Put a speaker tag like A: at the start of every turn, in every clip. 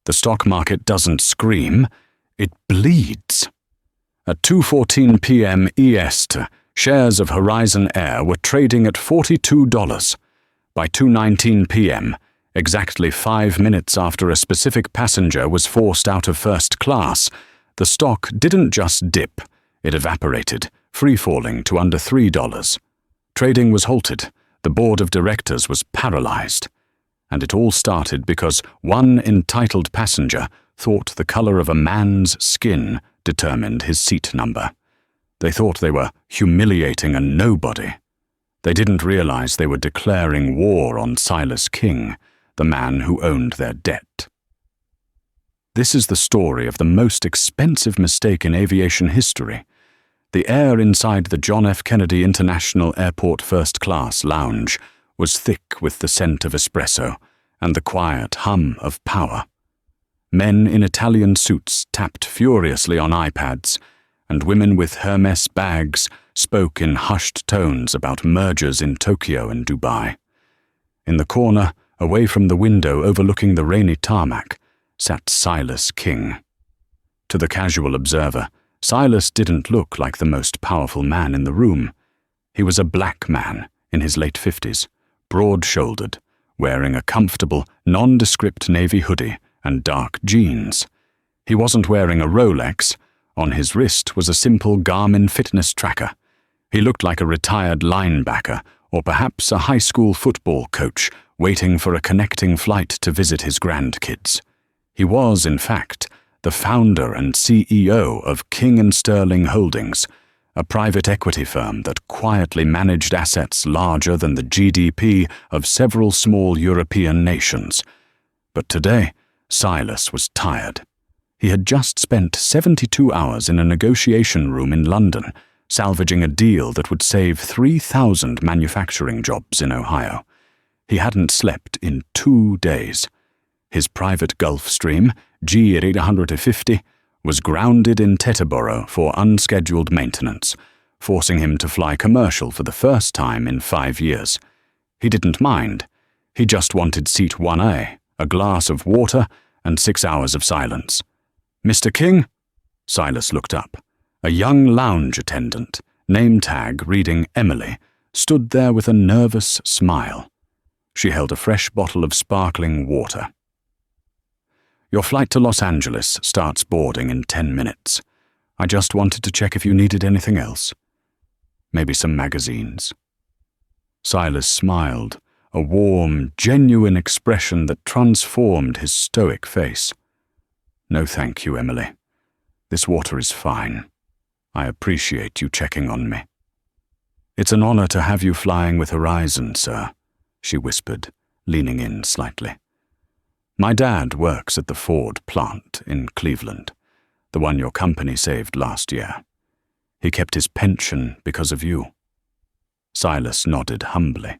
A: The stock market doesn't scream, it bleeds. At 2:14 p.m. EST, shares of Horizon Air were trading at $42. By 2:19 p.m., exactly 5 minutes after a specific passenger was forced out of first class, the stock didn't just dip, it evaporated, free-falling to under $3. Trading was halted, the board of directors was paralyzed. And it all started because one entitled passenger thought the color of a man's skin determined his seat number. They thought they were humiliating a nobody. They didn't realize they were declaring war on Silas King, the man who owned their debt. This is the story of the most expensive mistake in aviation history. The air inside the John F. Kennedy International Airport First Class Lounge was thick with the scent of espresso and the quiet hum of power. Men in Italian suits tapped furiously on iPads, and women with Hermes bags spoke in hushed tones about mergers in Tokyo and Dubai. In the corner, away from the window overlooking the rainy tarmac, sat Silas King. To the casual observer, Silas didn't look like the most powerful man in the room. He was a black man in his late 50s, broad-shouldered, wearing a comfortable, nondescript navy hoodie and dark jeans. He wasn't wearing a Rolex. On his wrist was a simple Garmin fitness tracker. He looked like a retired linebacker or perhaps a high school football coach waiting for a connecting flight to visit his grandkids. He was, in fact, the founder and CEO of King & Sterling Holdings, a private equity firm that quietly managed assets larger than the GDP of several small European nations. But today, Silas was tired. He had just spent 72 hours in a negotiation room in London, salvaging a deal that would save 3,000 manufacturing jobs in Ohio. He hadn't slept in 2 days. His private Gulfstream, G850, was grounded in Teterboro for unscheduled maintenance, forcing him to fly commercial for the first time in 5 years. He didn't mind. He just wanted seat 1A, a glass of water, and 6 hours of silence. "Mr. King?" Silas looked up. A young lounge attendant, name tag reading Emily, stood there with a nervous smile. She held a fresh bottle of sparkling water. "Your flight to Los Angeles starts boarding in 10 minutes. I just wanted to check if you needed anything else. Maybe some magazines." Silas smiled, a warm, genuine expression that transformed his stoic face. "No thank you, Emily. This water is fine. I appreciate you checking on me." "It's an honor to have you flying with Horizon, sir," she whispered, leaning in slightly. "My dad works at the Ford plant in Cleveland, the one your company saved last year. He kept his pension because of you." Silas nodded humbly.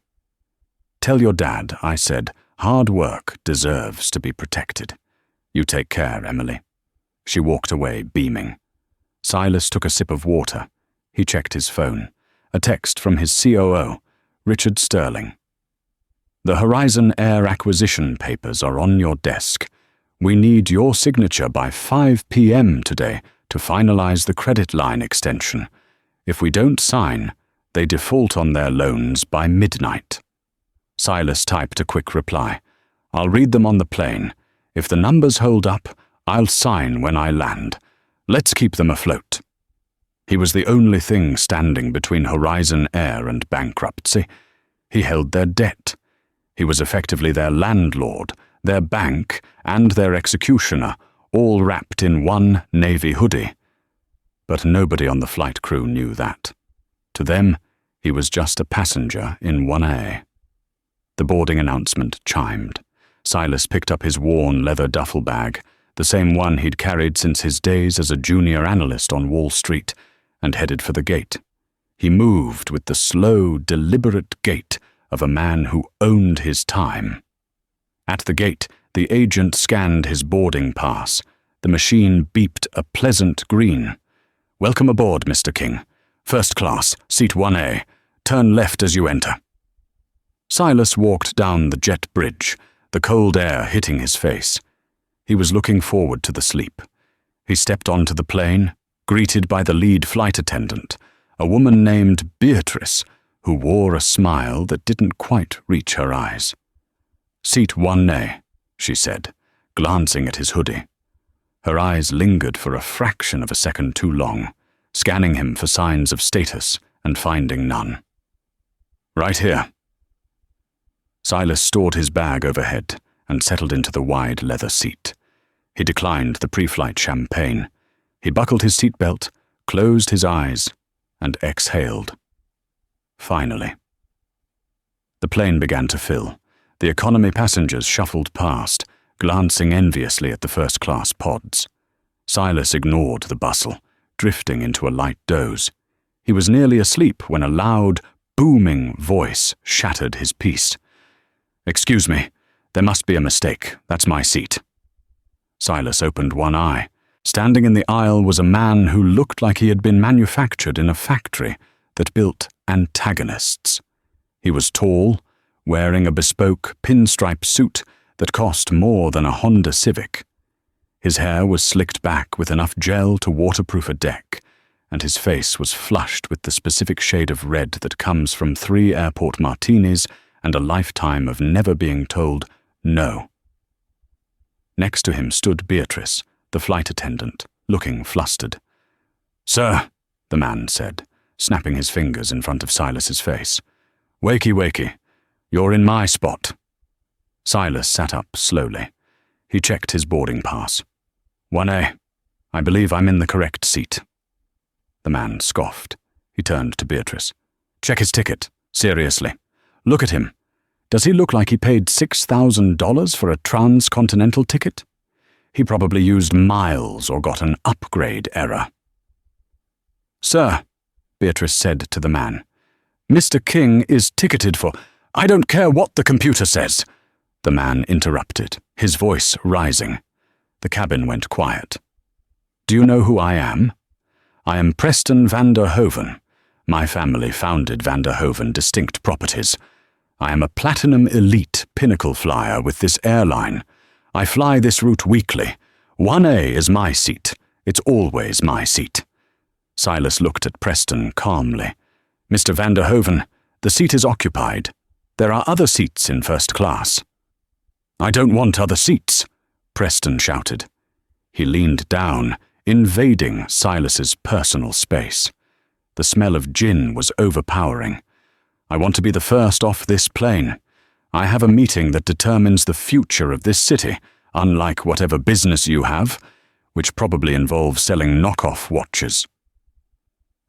A: "Tell your dad I said hard work deserves to be protected. You take care, Emily." She walked away, beaming. Silas took a sip of water. He checked his phone. A text from his COO, Richard Sterling. "The Horizon Air acquisition papers are on your desk. We need your signature by 5 p.m. today to finalize the credit line extension. If we don't sign, they default on their loans by midnight." Silas typed a quick reply. "I'll read them on the plane. If the numbers hold up, I'll sign when I land. Let's keep them afloat." He was the only thing standing between Horizon Air and bankruptcy. He held their debt. He was effectively their landlord, their bank, and their executioner, all wrapped in one navy hoodie. But nobody on the flight crew knew that. To them, he was just a passenger in 1A. The boarding announcement chimed. Silas picked up his worn leather duffel bag, the same one he'd carried since his days as a junior analyst on Wall Street, and headed for the gate. He moved with the slow, deliberate gait of a man who owned his time. At the gate, the agent scanned his boarding pass. The machine beeped a pleasant green. "Welcome aboard, Mr. King. First class, seat 1A. Turn left as you enter." Silas walked down the jet bridge, the cold air hitting his face. He was looking forward to the sleep. He stepped onto the plane, greeted by the lead flight attendant, a woman named Beatrice, who wore a smile that didn't quite reach her eyes. "Seat 1A," she said, glancing at his hoodie. Her eyes lingered for a fraction of a second too long, scanning him for signs of status and finding none. "Right here." Silas stored his bag overhead and settled into the wide leather seat. He declined the pre-flight champagne. He buckled his seatbelt, closed his eyes, and exhaled. Finally. The plane began to fill. The economy passengers shuffled past, glancing enviously at the first-class pods. Silas ignored the bustle, drifting into a light doze. He was nearly asleep when a loud, booming voice shattered his peace. "Excuse me, there must be a mistake. That's my seat." Silas opened one eye. Standing in the aisle was a man who looked like he had been manufactured in a factory that built antagonists. He was tall, wearing a bespoke pinstripe suit that cost more than a Honda Civic. His hair was slicked back with enough gel to waterproof a deck, and his face was flushed with the specific shade of red that comes from 3 airport martinis and a lifetime of never being told no. Next to him stood Beatrice, the flight attendant, looking flustered. "Sir," the man said, snapping his fingers in front of Silas's face. "Wakey, wakey. You're in my spot." Silas sat up slowly. He checked his boarding pass. 1A. I believe I'm in the correct seat." The man scoffed. He turned to Beatrice. "Check his ticket. Seriously. Look at him. Does he look like he paid $6,000 for a transcontinental ticket? He probably used miles or got an upgrade error." "Sir," Beatrice said to the man, "Mr. King is ticketed for—" "I don't care what the computer says," the man interrupted, his voice rising. The cabin went quiet. "Do you know who I am? I am Preston van der Hoven. My family founded van der Hoven Distinct Properties. I am a platinum elite pinnacle flyer with this airline. I fly this route weekly. 1A is my seat. It's always my seat." Silas looked at Preston calmly. "Mr. van der Hoven, the seat is occupied. There are other seats in first class." "I don't want other seats," Preston shouted. He leaned down, invading Silas's personal space. The smell of gin was overpowering. "I want to be the first off this plane. I have a meeting that determines the future of this city, unlike whatever business you have, which probably involves selling knockoff watches."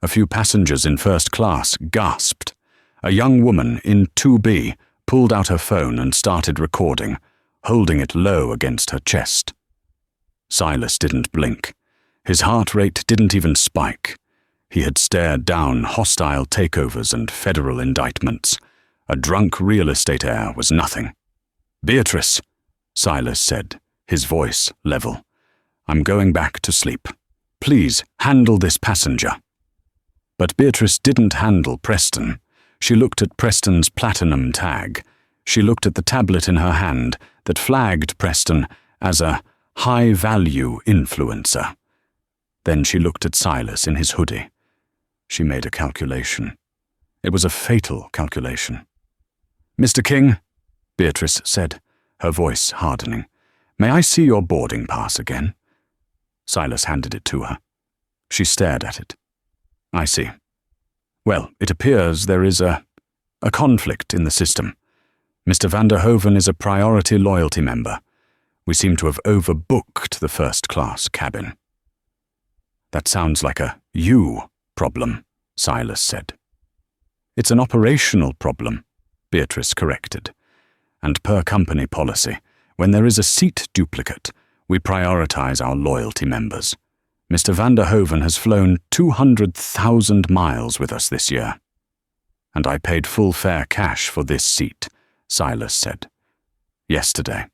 A: A few passengers in first class gasped. A young woman in 2B pulled out her phone and started recording, holding it low against her chest. Silas didn't blink. His heart rate didn't even spike. He had stared down hostile takeovers and federal indictments. A drunk real estate heir was nothing. "Beatrice," Silas said, his voice level. "I'm going back to sleep. Please handle this passenger." But Beatrice didn't handle Preston. She looked at Preston's platinum tag. She looked at the tablet in her hand that flagged Preston as a high-value influencer. Then she looked at Silas in his hoodie. She made a calculation. It was a fatal calculation. "Mr. King," Beatrice said, her voice hardening, "may I see your boarding pass again?" Silas handed it to her. She stared at it. "I see. Well, it appears there is a conflict in the system. Mr. van der Hoven is a priority loyalty member. We seem to have overbooked the first-class cabin." "That sounds like a you problem," Silas said. "It's an operational problem," Beatrice corrected. "And per company policy, when there is a seat duplicate, we prioritize our loyalty members. Mr. van der Hoven has flown 200,000 miles with us this year. And I paid full fare cash for this seat," Silas said. "Yesterday."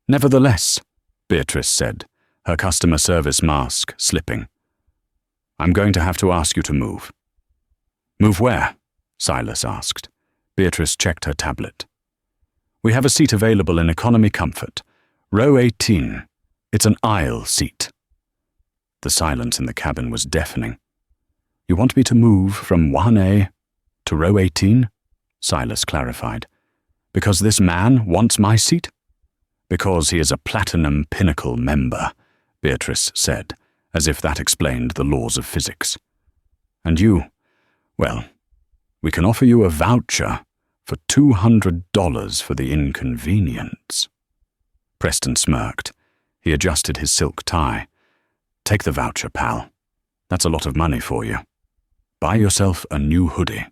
A: "Nevertheless," Beatrice said, her customer service mask slipping, "I'm going to have to ask you to move." "Move where?" Silas asked. Beatrice checked her tablet. "We have a seat available in economy comfort, Row 18. It's an aisle seat. The silence in the cabin was deafening. You want me to move from 1A to row 18? Silas clarified. Because this man wants my seat? Because he is a Platinum Pinnacle member, Beatrice said, as if that explained the laws of physics. And you, well, we can offer you a voucher for $200 for the inconvenience. Preston smirked. He adjusted his silk tie. Take the voucher, pal. That's a lot of money for you. Buy yourself a new hoodie.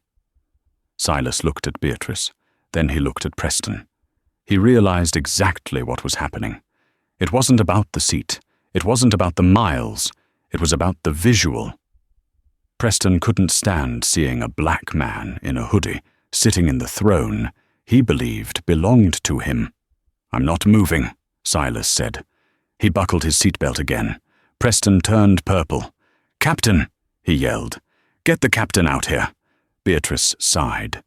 A: Silas looked at Beatrice. Then he looked at Preston. He realized exactly what was happening. It wasn't about the seat. It wasn't about the miles. It was about the visual. Preston couldn't stand seeing a black man in a hoodie sitting in the throne he believed belonged to him. I'm not moving, Silas said. He buckled his seatbelt again. Preston turned purple. Captain, he yelled. Get the captain out here. Beatrice sighed.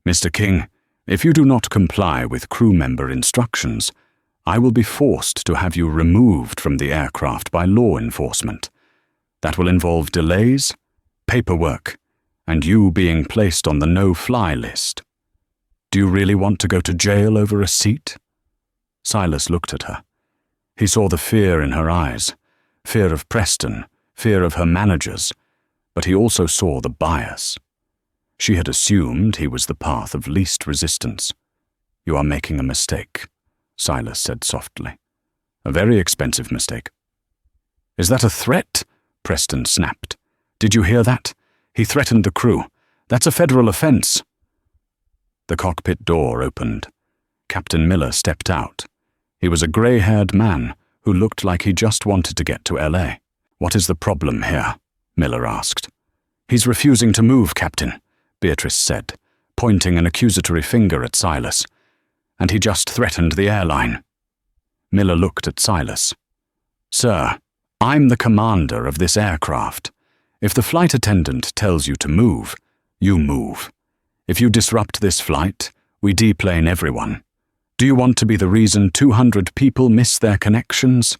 A: Mr. King, if you do not comply with crew member instructions, I will be forced to have you removed from the aircraft by law enforcement. That will involve delays, paperwork, and you being placed on the no-fly list. Do you really want to go to jail over a seat? Silas looked at her. He saw the fear in her eyes, fear of Preston, fear of her managers, but he also saw the bias. She had assumed he was the path of least resistance. You are making a mistake, Silas said softly. A very expensive mistake. Is that a threat? Preston snapped. Did you hear that? He threatened the crew. That's a federal offense. The cockpit door opened. Captain Miller stepped out. He was a grey-haired man who looked like he just wanted to get to LA. What is the problem here? Miller asked. He's refusing to move, Captain, Beatrice said, pointing an accusatory finger at Silas. And he just threatened the airline. Miller looked at Silas. Sir, I'm the commander of this aircraft. If the flight attendant tells you to move, you move. If you disrupt this flight, we deplane everyone. Do you want to be the reason 200 people miss their connections?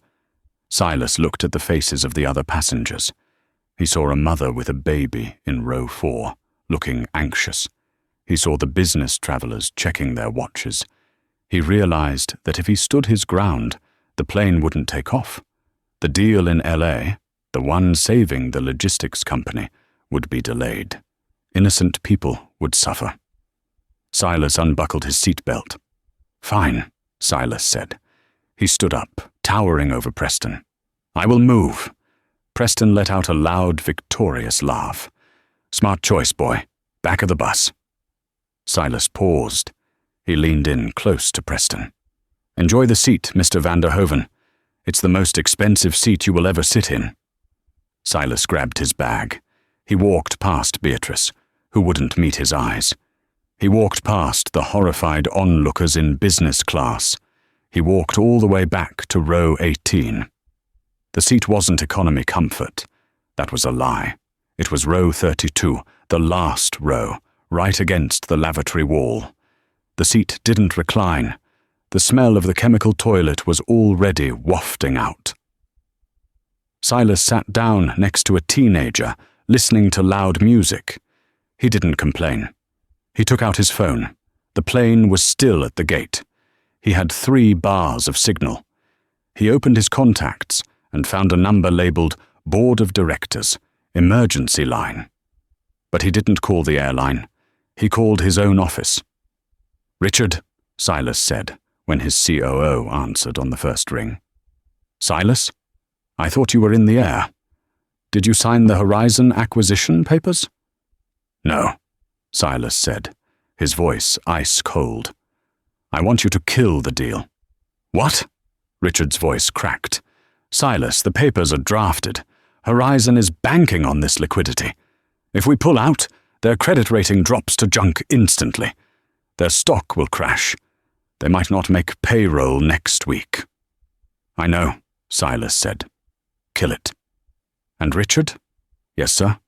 A: Silas looked at the faces of the other passengers. He saw a mother with a baby in row 4, looking anxious. He saw the business travelers checking their watches. He realized that if he stood his ground, the plane wouldn't take off. The deal in LA, the one saving the logistics company, would be delayed. Innocent people would suffer. Silas unbuckled his seatbelt. Fine, Silas said. He stood up, towering over Preston. I will move. Preston let out a loud, victorious laugh. Smart choice, boy. Back of the bus. Silas paused. He leaned in close to Preston. Enjoy the seat, Mr. van der Hoeven. It's the most expensive seat you will ever sit in. Silas grabbed his bag. He walked past Beatrice, who wouldn't meet his eyes. He walked past the horrified onlookers in business class. He walked all the way back to row 18. The seat wasn't economy comfort. That was a lie. It was row 32, the last row, right against the lavatory wall. The seat didn't recline. The smell of the chemical toilet was already wafting out. Silas sat down next to a teenager, listening to loud music. He didn't complain. He took out his phone. The plane was still at the gate. He had 3 bars of signal. He opened his contacts and found a number labeled Board of Directors, Emergency Line. But he didn't call the airline. He called his own office. Richard, Silas said, when his COO answered on the first ring. Silas? I thought you were in the air. Did you sign the Horizon acquisition papers? No, Silas said, his voice ice cold. I want you to kill the deal. What? Richard's voice cracked. Silas, the papers are drafted. Horizon is banking on this liquidity. If we pull out, their credit rating drops to junk instantly. Their stock will crash. They might not make payroll next week. I know, Silas said. Kill it. And Richard? Yes, sir.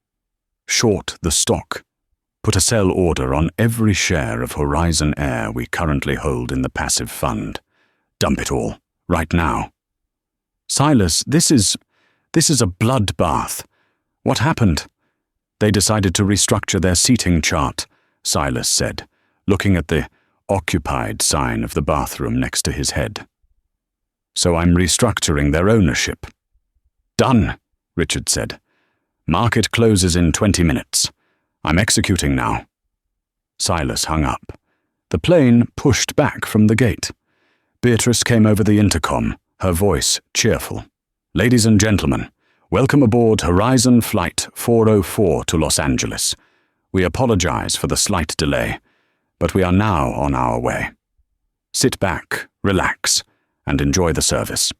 A: Short the stock. Put a sell order on every share of Horizon Air we currently hold in the passive fund. Dump it all, Right now. Silas, this is a bloodbath. What happened? They decided to restructure their seating chart, Silas said, looking at the occupied sign of the bathroom next to his head. So I'm restructuring their ownership. Done, Richard said. Market closes in 20 minutes. I'm executing now. Silas hung up. The plane pushed back from the gate. Beatrice came over the intercom, her voice cheerful. Ladies and gentlemen, welcome aboard Horizon Flight 404 to Los Angeles. We apologize for the slight delay, but we are now on our way. Sit back, relax, and enjoy the service.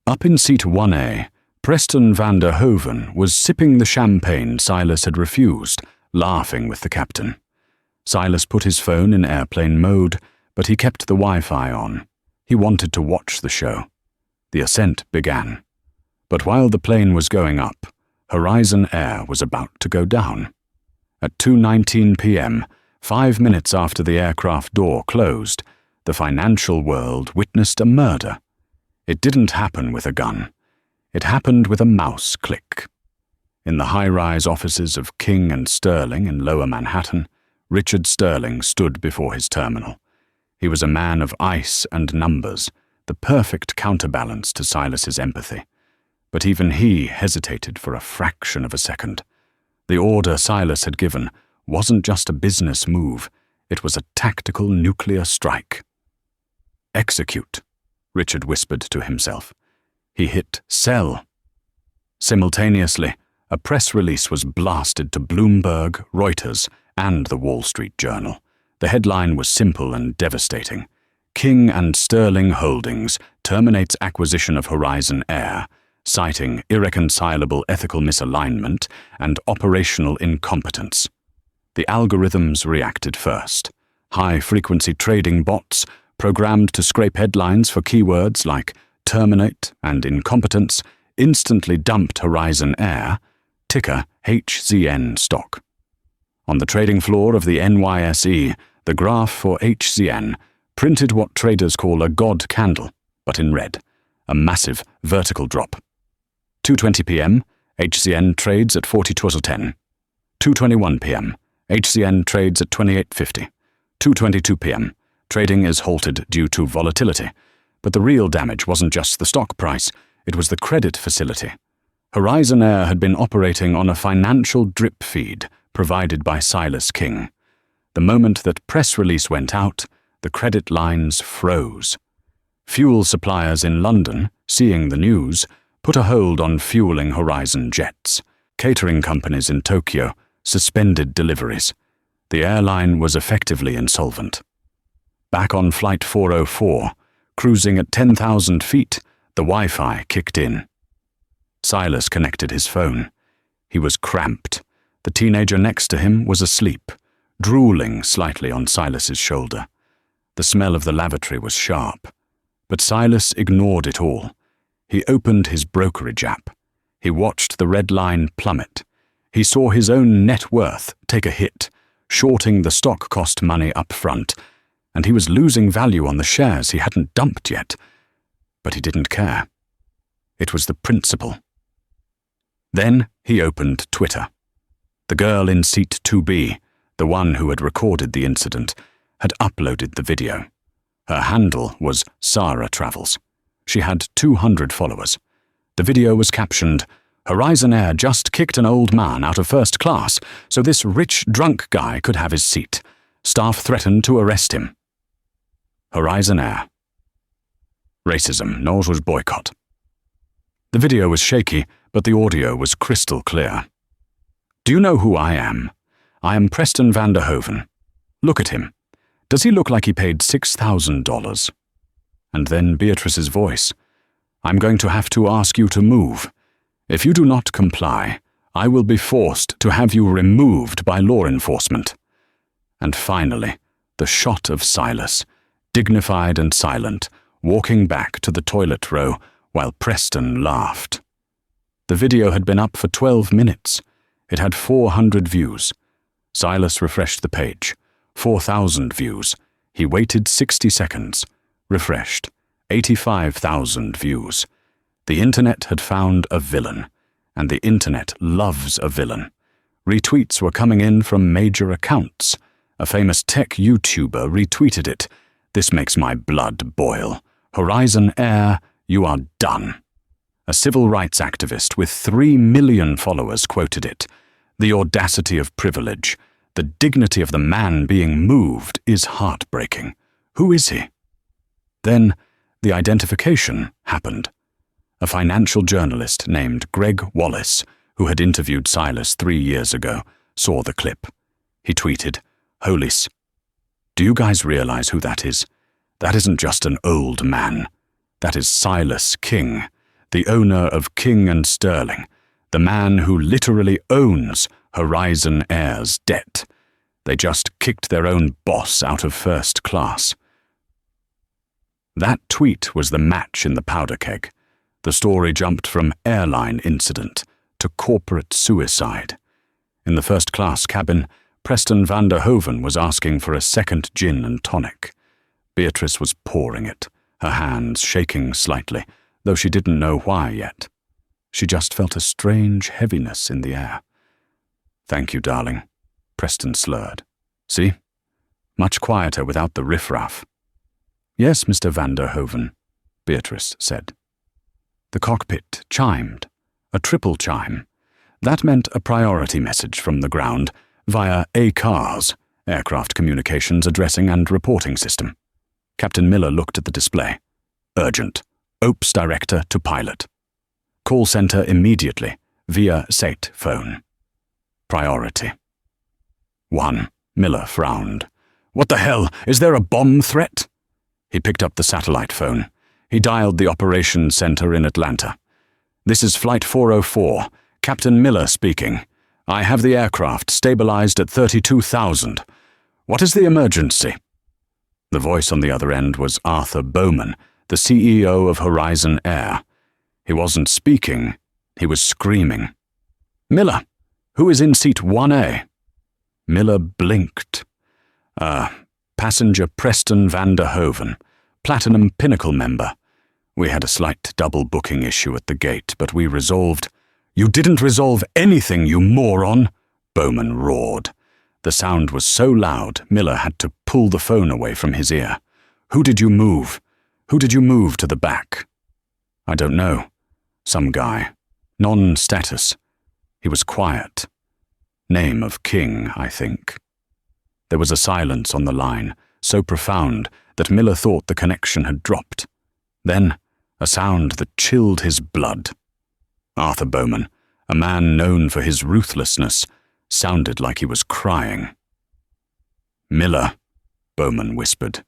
A: Up in seat 1A, Preston van der Hoven was sipping the champagne Silas had refused, laughing with the captain. Silas put his phone in airplane mode, but he kept the Wi-Fi on. He wanted to watch the show. The ascent began. But while the plane was going up, Horizon Air was about to go down. At 2:19 p.m., 5 minutes after the aircraft door closed, the financial world witnessed a murder. It didn't happen with a gun. It happened with a mouse click. In the high-rise offices of King and Sterling in Lower Manhattan, Richard Sterling stood before his terminal. He was a man of ice and numbers, the perfect counterbalance to Silas's empathy. But even he hesitated for a fraction of a second. The order Silas had given wasn't just a business move, it was a tactical nuclear strike. Execute, Richard whispered to himself. He hit sell. Simultaneously, a press release was blasted to Bloomberg, Reuters, and the Wall Street Journal. The headline was simple and devastating. King and Sterling Holdings terminates acquisition of Horizon Air, citing irreconcilable ethical misalignment and operational incompetence. The algorithms reacted first. High-frequency trading bots, programmed to scrape headlines for keywords like terminate and incompetence, instantly dumped Horizon Air, ticker HZN stock. On the trading floor of the NYSE, the graph for HZN printed what traders call a God candle, but in red, a massive vertical drop. 2:20 p.m., HZN trades at 42.10. 2:21 p.m., HZN trades at 28.50. 2:22 p.m., trading is halted due to volatility. But the real damage wasn't just the stock price, it was the credit facility. Horizon Air had been operating on a financial drip feed provided by Silas King. The moment that press release went out, the credit lines froze. Fuel suppliers in London, seeing the news, put a hold on fueling Horizon jets. Catering companies in Tokyo suspended deliveries. The airline was effectively insolvent. Back on Flight 404, cruising at 10,000 feet, the Wi-Fi kicked in. Silas connected his phone. He was cramped. The teenager next to him was asleep, drooling slightly on Silas's shoulder. The smell of the lavatory was sharp. But Silas ignored it all. He opened his brokerage app. He watched the red line plummet. He saw his own net worth take a hit, shorting the stock cost money up front, and he was losing value on the shares he hadn't dumped yet. But he didn't care. It was the principle. Then he opened Twitter. The girl in seat 2B, the one who had recorded the incident, had uploaded the video. Her handle was Sarah Travels. She had 200 followers. The video was captioned, "Horizon Air just kicked an old man out of first class so this rich drunk guy could have his seat. Staff threatened to arrest him." Horizon Air. Racism, nor was boycott. The video was shaky, but the audio was crystal clear. "Do you know who I am? I am Preston van der Hoven. Look at him. Does he look like he paid $6,000? And then Beatrice's voice. "I'm going to have to ask you to move. If you do not comply, I will be forced to have you removed by law enforcement." And finally, the shot of Silas, dignified and silent, walking back to the toilet row while Preston laughed. The video had been up for 12 minutes. It had 400 views. Silas refreshed the page. 4,000 views. He waited 60 seconds, refreshed, 85,000 views. The internet had found a villain, and the internet loves a villain. Retweets were coming in from major accounts. A famous tech YouTuber retweeted it. "This makes my blood boil. Horizon Air, you are done." A civil rights activist with 3 million followers quoted it. "The audacity of privilege, the dignity of the man being moved is heartbreaking. Who is he?" Then the identification happened. A financial journalist named Greg Wallace, who had interviewed Silas 3 years ago, saw the clip. He tweeted, "Holy do you guys realize who that is? That isn't just an old man. That is Silas King, the owner of King and Sterling, the man who literally owns Horizon Air's debt. They just kicked their own boss out of first class." That tweet was the match in the powder keg. The story jumped from airline incident to corporate suicide. In the first-class cabin, Preston van der Hoven was asking for a second gin and tonic. Beatrice was pouring it, her hands shaking slightly, though she didn't know why yet. She just felt a strange heaviness in the air. "Thank you, darling," Preston slurred. "See? Much quieter without the riffraff." "Yes, Mr. van der Hoven," Beatrice said. The cockpit chimed, a triple chime. That meant a priority message from the ground via ACARS, Aircraft Communications Addressing and Reporting System. Captain Miller looked at the display. "Urgent. OPS Director to pilot. Call center immediately, via SAT phone. Priority." 1. Miller frowned. "What the hell? Is there a bomb threat?" He picked up the satellite phone. He dialed the operations center in Atlanta. "This is Flight 404. Captain Miller speaking. I have the aircraft stabilized at 32,000. What is the emergency?" The voice on the other end was Arthur Bowman, the CEO of Horizon Air. He wasn't speaking, he was screaming. "Miller, who is in seat 1A? Miller blinked. Passenger Preston van der Hoven, Platinum Pinnacle member. We had a slight double booking issue at the gate, but we resolved—" "You didn't resolve anything, you moron!" Bowman roared. The sound was so loud, Miller had to pull the phone away from his ear. "Who did you move? Who did you move to the back?" "I don't know. Some guy. Non-status. He was quiet. Name of King, I think." There was a silence on the line, so profound that Miller thought the connection had dropped. Then, a sound that chilled his blood. Arthur Bowman, a man known for his ruthlessness, sounded like he was crying. "Miller," Bowman whispered,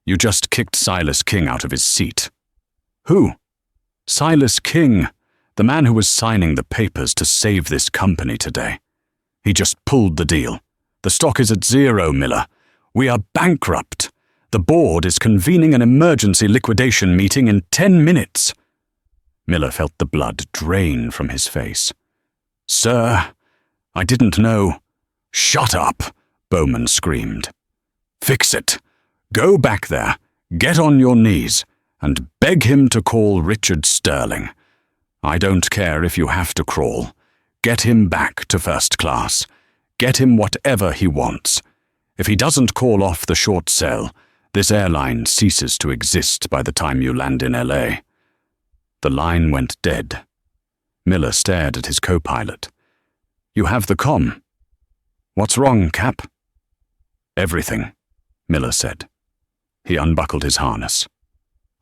A: "you just kicked Silas King out of his seat." "Who?" "Silas King, the man who was signing the papers to save this company today. He just pulled the deal. The stock is at 0, Miller. We are bankrupt. The board is convening an emergency liquidation meeting in 10 minutes. Miller felt the blood drain from his face. "Sir, I didn't know." "Shut up," Bowman screamed. "Fix it. Go back there, get on your knees, and beg him to call Richard Sterling. I don't care if you have to crawl. Get him back to first class. Get him whatever he wants. If he doesn't call off the short sell, this airline ceases to exist by the time you land in LA. The line went dead. Miller stared at his co-pilot. "You have the comm." "What's wrong, Cap?" "Everything," Miller said. He unbuckled his harness.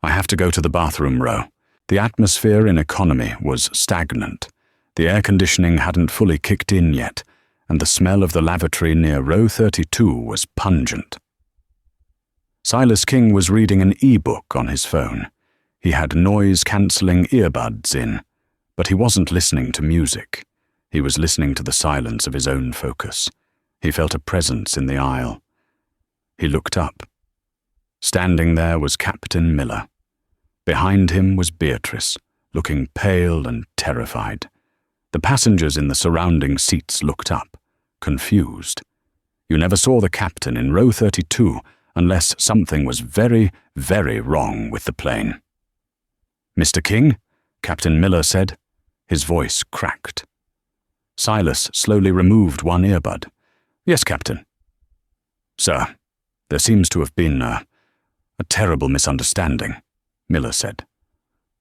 A: "I have to go to the bathroom row." The atmosphere in economy was stagnant. The air conditioning hadn't fully kicked in yet, and the smell of the lavatory near row 32 was pungent. Silas King was reading an e-book on his phone. He had noise-cancelling earbuds in, but he wasn't listening to music. He was listening to the silence of his own focus. He felt a presence in the aisle. He looked up. Standing there was Captain Miller. Behind him was Beatrice, looking pale and terrified. The passengers in the surrounding seats looked up, confused. You never saw the captain in row 32 unless something was very, very wrong with the plane. "Mr. King?" Captain Miller said. His voice cracked. Silas slowly removed one earbud. "Yes, Captain." "Sir, there seems to have been a terrible misunderstanding," Miller said.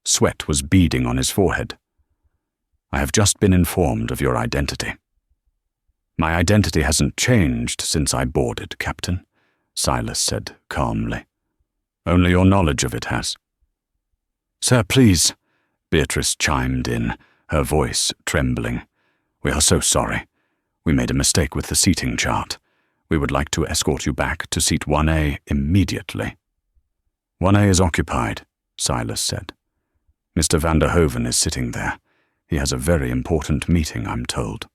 A: Sweat was beading on his forehead. "I have just been informed of your identity." "My identity hasn't changed since I boarded, Captain," Silas said calmly. "Only your knowledge of it has." "Sir, please," Beatrice chimed in, her voice trembling. "We are so sorry. We made a mistake with the seating chart. We would like to escort you back to seat 1A immediately." "1A is occupied," Silas said. "Mr. van der Hoven is sitting there. He has a very important meeting, I'm told."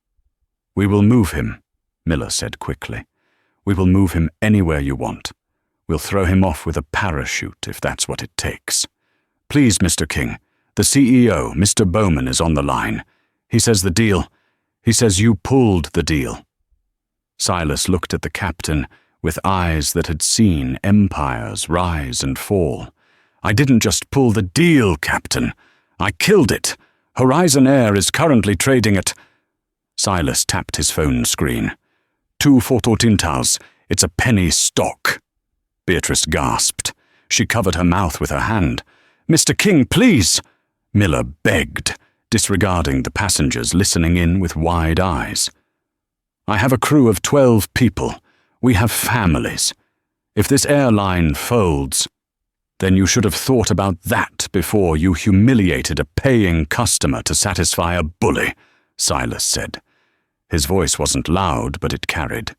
A: "We will move him," Miller said quickly. "We will move him anywhere you want. We'll throw him off with a parachute if that's what it takes. Please, Mr. King, the CEO, Mr. Bowman, is on the line. He says you pulled the deal." Silas looked at the captain with eyes that had seen empires rise and fall. "I didn't just pull the deal, Captain. I killed it. Horizon Air is currently trading at—" Silas tapped his phone screen. "2 fototintas. It's a penny stock." Beatrice gasped. She covered her mouth with her hand. "Mr. King, please!" Miller begged, disregarding the passengers listening in with wide eyes. "I have a crew of 12 people. We have families. If this airline folds, then you should have thought about that before you humiliated a paying customer to satisfy a bully," Silas said. His voice wasn't loud, but it carried.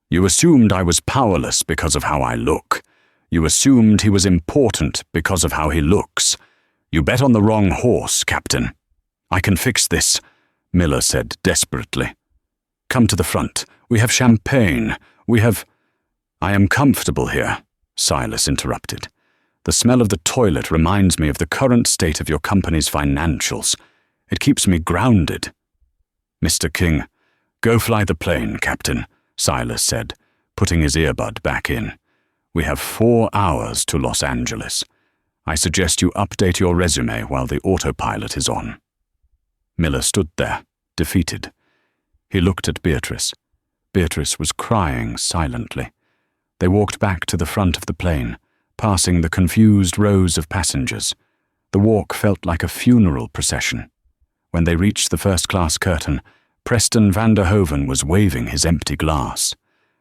A: "You assumed I was powerless because of how I look. You assumed he was important because of how he looks. You bet on the wrong horse, Captain." "I can fix this," Miller said desperately. "Come to the front. We have champagne. We have—" "I am comfortable here," Silas interrupted. "The smell of the toilet reminds me of the current state of your company's financials. It keeps me grounded." "Mr. King, go fly the plane, Captain," Silas said, putting his earbud back in. "We have 4 hours to Los Angeles. I suggest you update your resume while the autopilot is on." Miller stood there, defeated. He looked at Beatrice. Beatrice was crying silently. They walked back to the front of the plane, passing the confused rows of passengers. The walk felt like a funeral procession. When they reached the first-class curtain, Preston van der Hoven was waving his empty glass.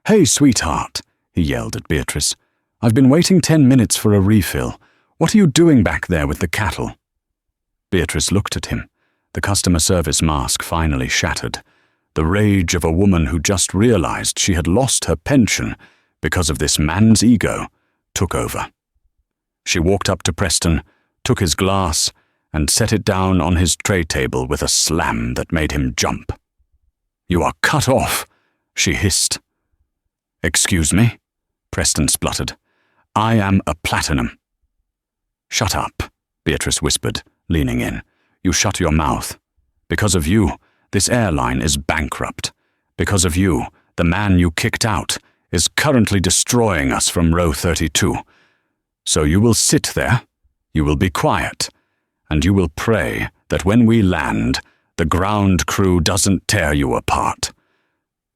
A: "Hey, sweetheart," he yelled at Beatrice. "I've been waiting 10 minutes for a refill. What are you doing back there with the cattle?" Beatrice looked at him, the customer service mask finally shattered. The rage of a woman who just realized she had lost her pension because of this man's ego took over. She walked up to Preston, took his glass, and set it down on his tray table with a slam that made him jump. "You are cut off," she hissed. "Excuse me?" Preston spluttered. "I am a platinum." "Shut up," Beatrice whispered, leaning in. "You shut your mouth. Because of you, this airline is bankrupt. Because of you, the man you kicked out is currently destroying us from row 32. So you will sit there, you will be quiet, and you will pray that when we land, the ground crew doesn't tear you apart."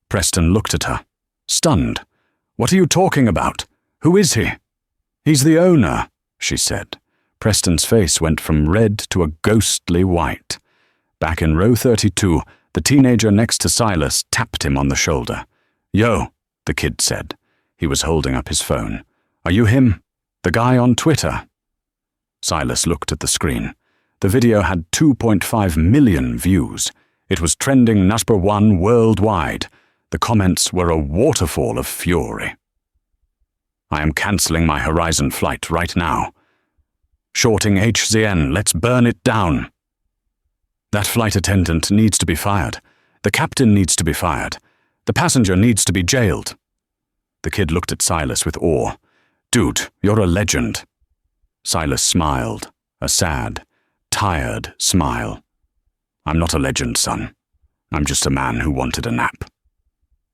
A: Preston looked at her, stunned. "What are you talking about? Who is he?" "He's the owner," she said. Preston's face went from red to a ghostly white. Back in row 32, the teenager next to Silas tapped him on the shoulder. "Yo," the kid said. He was holding up his phone. "Are you him? The guy on Twitter?" Silas looked at the screen. The video had 2.5 million views. It was trending #1 worldwide. The comments were a waterfall of fury. "I am cancelling my Horizon flight right now. Shorting HZN, let's burn it down." "That flight attendant needs to be fired. The captain needs to be fired. The passenger needs to be jailed." The kid looked at Silas with awe. "Dude, you're a legend." Silas smiled, a sad, tired smile. "I'm not a legend, son. I'm just a man who wanted a nap."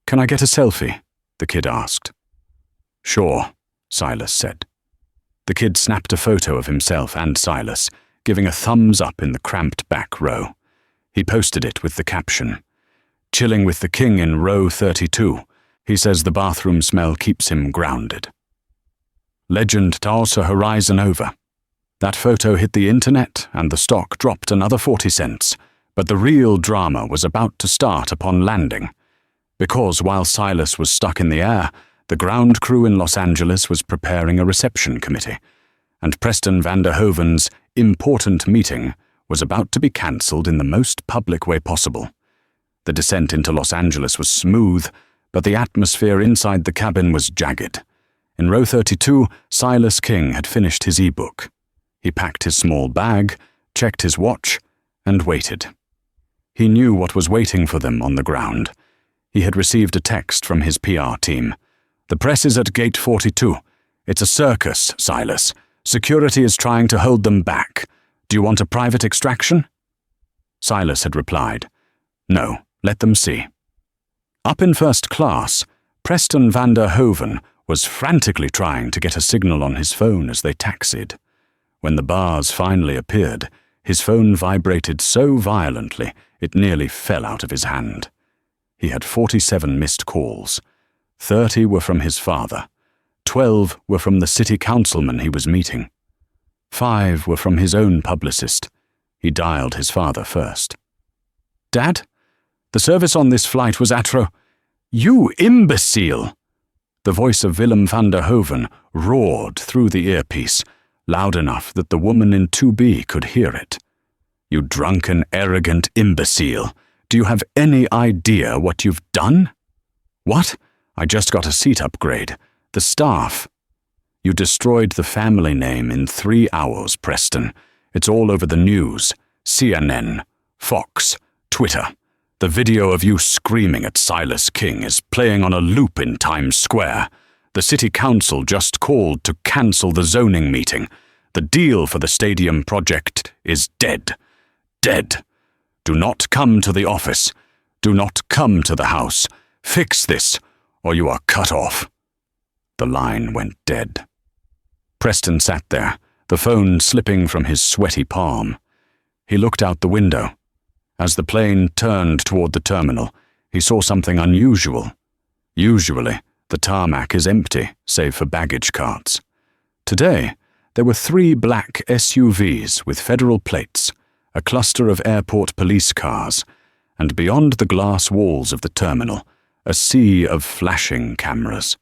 A: "Can I get a selfie?" the kid asked. "Sure," Silas said. The kid snapped a photo of himself and Silas, giving a thumbs up in the cramped back row. He posted it with the caption, "Chilling with the king in row 32. He says the bathroom smell keeps him grounded." Legend toss a horizon over. That photo hit the internet and the stock dropped another 40 cents, but the real drama was about to start upon landing. Because while Silas was stuck in the air, the ground crew in Los Angeles was preparing a reception committee, and Preston van der Hoeven's important meeting was about to be cancelled in the most public way possible. The descent into Los Angeles was smooth, but the atmosphere inside the cabin was jagged. In row 32, Silas King had finished his e-book. He packed his small bag, checked his watch, and waited. He knew what was waiting for them on the ground. He had received a text from his PR team. "The press is at gate 42. It's a circus, Silas. Security is trying to hold them back. Do you want a private extraction?" Silas had replied, "No, let them see." Up in first class, Preston van der Hoeven was frantically trying to get a signal on his phone as they taxied. When the bars finally appeared, his phone vibrated so violently it nearly fell out of his hand. He had 47 missed calls. 30 were from his father. 12 were from the city councilman he was meeting. 5 were from his own publicist. He dialed his father first. "Dad? The service on this flight was atro—" "You imbecile!" The voice of Willem van der Hoeven roared through the earpiece, loud enough that the woman in 2B could hear it. "You drunken, arrogant imbecile. Do you have any idea what you've done?" "What? I just got a seat upgrade. The staff." "You destroyed the family name in 3 hours, Preston. It's all over the news. CNN, Fox, Twitter. The video of you screaming at Silas King is playing on a loop in Times Square. The city council just called to cancel the zoning meeting. The deal for the stadium project is dead. Dead. Do not come to the office. Do not come to the house. Fix this, or you are cut off." The line went dead. Preston sat there, the phone slipping from his sweaty palm. He looked out the window. As the plane turned toward the terminal, he saw something unusual. Usually, the tarmac is empty, save for baggage carts. Today, there were 3 black SUVs with federal plates, a cluster of airport police cars, and beyond the glass walls of the terminal, a sea of flashing cameras.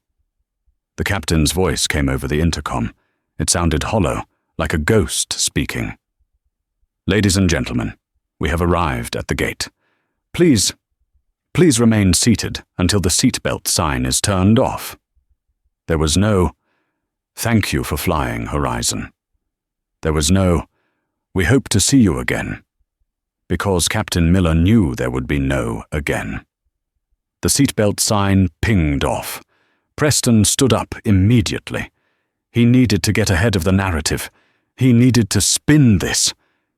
A: The captain's voice came over the intercom. It sounded hollow, like a ghost speaking. "Ladies and gentlemen, we have arrived at the gate. Please remain seated until the seatbelt sign is turned off." There was no, "Thank you for flying, Horizon." There was no, "We hope to see you again," because Captain Miller knew there would be no again. The seatbelt sign pinged off. Preston stood up immediately. He needed to get ahead of the narrative. He needed to spin this.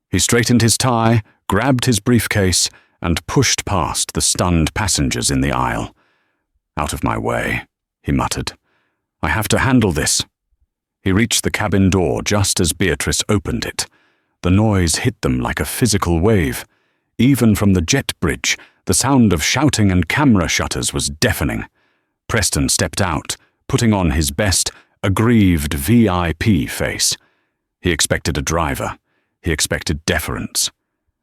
A: He straightened his tie, grabbed his briefcase, and pushed past the stunned passengers in the aisle. "Out of my way," he muttered. "I have to handle this." He reached the cabin door just as Beatrice opened it. The noise hit them like a physical wave. Even from the jet bridge, the sound of shouting and camera shutters was deafening. Preston stepped out, putting on his best, aggrieved VIP face. He expected a driver. He expected deference.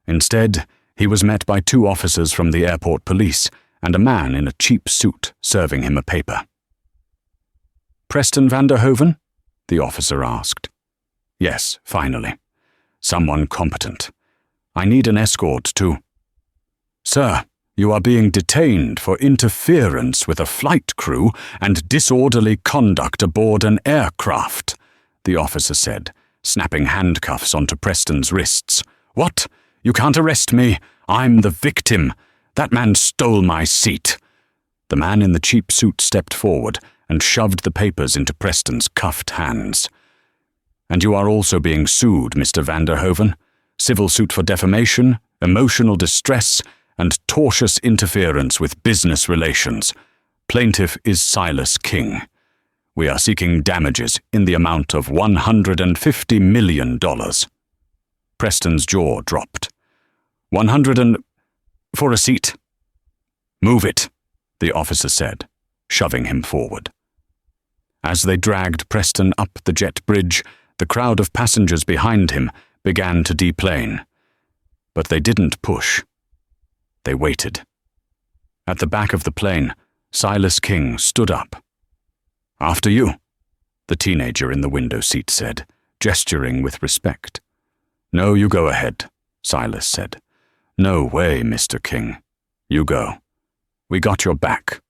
A: Instead, he was met by 2 officers from the airport police and a man in a cheap suit serving him a paper. "Preston van der Hoeven?" the officer asked. "Yes, finally. Someone competent. I need an escort to—" "Sir, you are being detained for interference with a flight crew and disorderly conduct aboard an aircraft," the officer said, snapping handcuffs onto Preston's wrists. "What? You can't arrest me. I'm the victim. That man stole my seat." The man in the cheap suit stepped forward and shoved the papers into Preston's cuffed hands. "And you are also being sued, Mr. van der Hoeven. Civil suit for defamation, emotional distress, and tortious interference with business relations. Plaintiff is Silas King. We are seeking damages in the amount of $150 million. Preston's jaw dropped. 100 and... For a seat. Move it, the officer said, shoving him forward. As they dragged Preston up the jet bridge, the crowd of passengers behind him began to deplane. But they didn't push. They waited. At the back of the plane, Silas King stood up. After you, the teenager in the window seat said, gesturing with respect. No, you go ahead, Silas said. No way, Mr. King. You go. We got your back.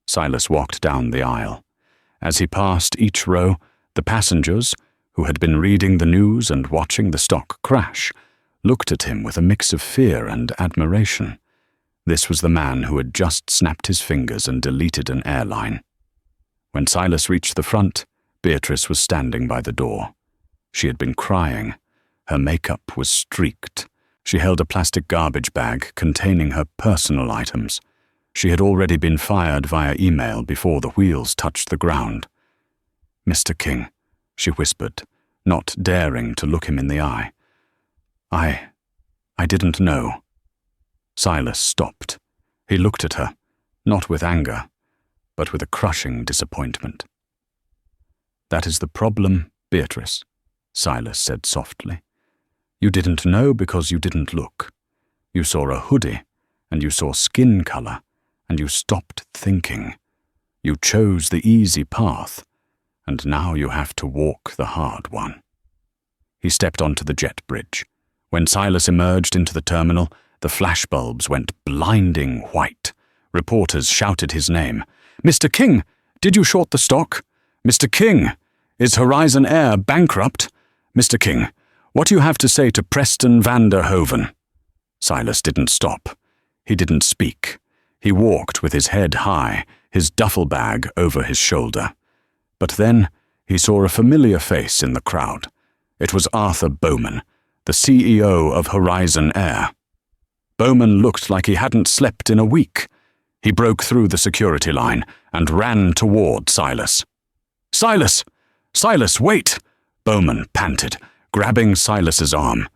A: Silas walked down the aisle. As he passed each row, the passengers, who had been reading the news and watching the stock crash, looked at him with a mix of fear and admiration. This was the man who had just snapped his fingers and deleted an airline. When Silas reached the front, Beatrice was standing by the door. She had been crying. Her makeup was streaked. She held a plastic garbage bag containing her personal items. She had already been fired via email before the wheels touched the ground. Mr. King, she whispered, not daring to look him in the eye. I didn't know. Silas stopped. He looked at her, not with anger, but with a crushing disappointment. That is the problem, Beatrice, Silas said softly. You didn't know because you didn't look. You saw a hoodie, and you saw skin color, and you stopped thinking. You chose the easy path, and now you have to walk the hard one. He stepped onto the jet bridge. When Silas emerged into the terminal, the flashbulbs went blinding white. Reporters shouted his name. Mr. King, did you short the stock? Mr. King, is Horizon Air bankrupt? Mr. King, what do you have to say to Preston van der Hoven? Silas didn't stop. He didn't speak. He walked with his head high, his duffel bag over his shoulder. But then he saw a familiar face in the crowd. It was Arthur Bowman, the CEO of Horizon Air. Bowman looked like he hadn't slept in a week. He broke through the security line and ran toward Silas. Silas! Silas, wait! Bowman panted, grabbing Silas's arm.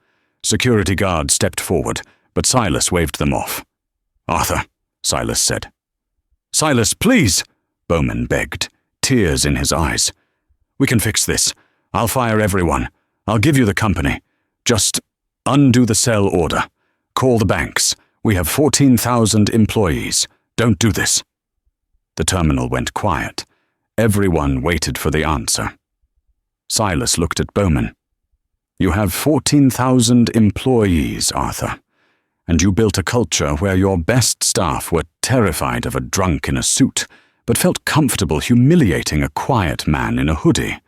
A: Security guards stepped forward, but Silas waved them off. Arthur, Silas said. Silas, please! Bowman begged, tears in his eyes. We can fix this. I'll fire everyone. I'll give you the company. Just undo the sell order. Call the banks. We have 14,000 employees. Don't do this. The terminal went quiet. Everyone waited for the answer. Silas looked at Bowman. You have 14,000 employees, Arthur, and you built a culture where your best staff were terrified of a drunk in a suit, but felt comfortable humiliating a quiet man in a hoodie.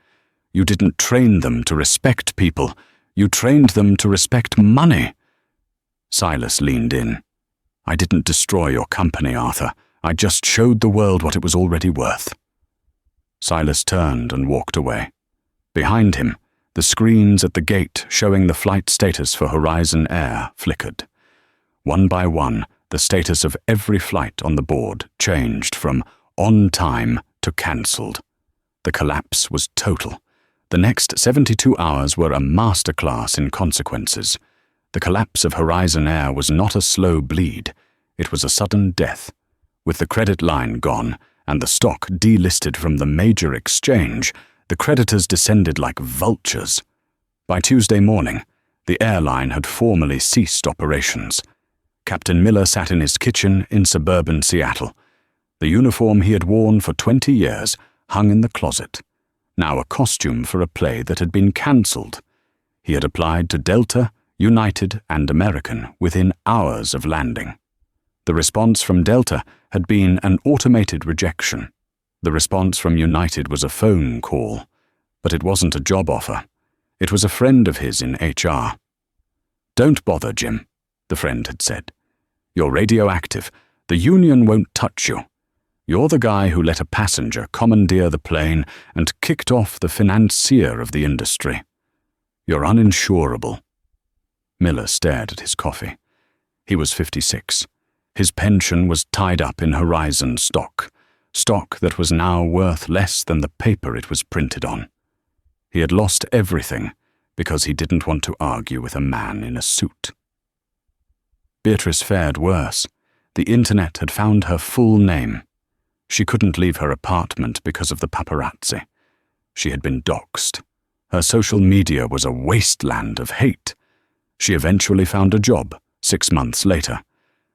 A: You didn't train them to respect people. You trained them to respect money. Silas leaned in. I didn't destroy your company, Arthur. I just showed the world what it was already worth. Silas turned and walked away. Behind him, the screens at the gate showing the flight status for Horizon Air flickered. One by one, the status of every flight on the board changed from on time to cancelled. The collapse was total. The next 72 hours were a masterclass in consequences. The collapse of Horizon Air was not a slow bleed. It was a sudden death. With the credit line gone and the stock delisted from the major exchange, the creditors descended like vultures. By Tuesday morning, the airline had formally ceased operations. Captain Miller sat in his kitchen in suburban Seattle. The uniform he had worn for 20 years hung in the closet, now a costume for a play that had been cancelled. He had applied to Delta, United, and American within hours of landing. The response from Delta had been an automated rejection. The response from United was a phone call, but it wasn't a job offer. It was a friend of his in HR. Don't bother, Jim, the friend had said. You're radioactive. The union won't touch you. You're the guy who let a passenger commandeer the plane and kicked off the financier of the industry. You're uninsurable. Miller stared at his coffee. He was 56. His pension was tied up in Horizon stock. stock that was now worth less than the paper it was printed on. He had lost everything because he didn't want to argue with a man in a suit. Beatrice fared worse. The internet had found her full name. She couldn't leave her apartment because of the paparazzi. She had been doxxed. Her social media was a wasteland of hate. She eventually found a job 6 months later.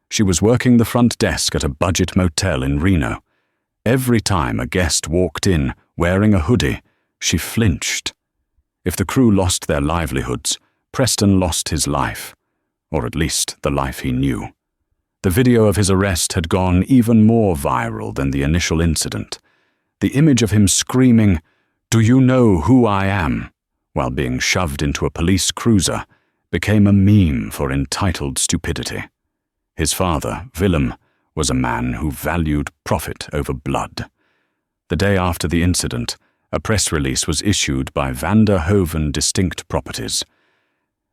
A: She was working the front desk at a budget motel in Reno. Every time a guest walked in wearing a hoodie, she flinched. If the crew lost their livelihoods, Preston lost his life, or at least the life he knew. The video of his arrest had gone even more viral than the initial incident. The image of him screaming, "Do you know who I am?" while being shoved into a police cruiser became a meme for entitled stupidity. His father, Willem, was a man who valued profit over blood. The day after the incident, a press release was issued by Van der Hoeven Distinct Properties.